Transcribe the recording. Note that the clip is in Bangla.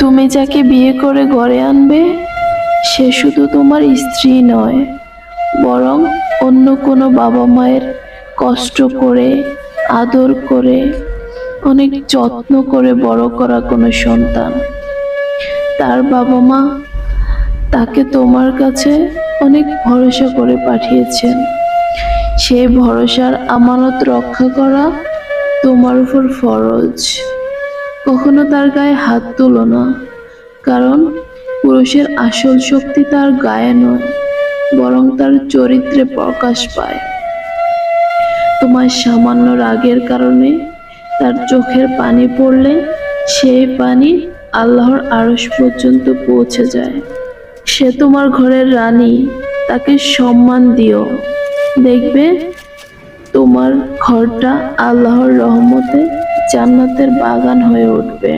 তুমি যাকে বিয়ে করে ঘরে আনবে সে শুধু তোমার স্ত্রী নয়, বরং অন্য কোনো বাবা মায়ের কষ্ট করে, আদর করে, অনেক যত্ন করে বড় করা কোনো সন্তান। তার বাবা মা তাকে তোমার কাছে অনেক ভরসা করে পাঠিয়েছেন। সেই ভরসার আমানত রক্ষা করা তোমার উপর ফরজ। কখনো তার গায়ে হাত তুলো না, কারণ পুরুষের আসল শক্তি তার গায়ে নয়, বরং তার চরিত্রে প্রকাশ পায়। তোমার সামান্য রাগের কারণে তার চোখের পানি পড়লে সেই পানি আল্লাহর আরশ পর্যন্ত পৌঁছে যায়। সে তোমার ঘরের রানী, তাকে সম্মান দিও। দেখবে তোমার ঘরটা আল্লাহর রহমতে জান্নাতের বাগান হয়ে উঠবে।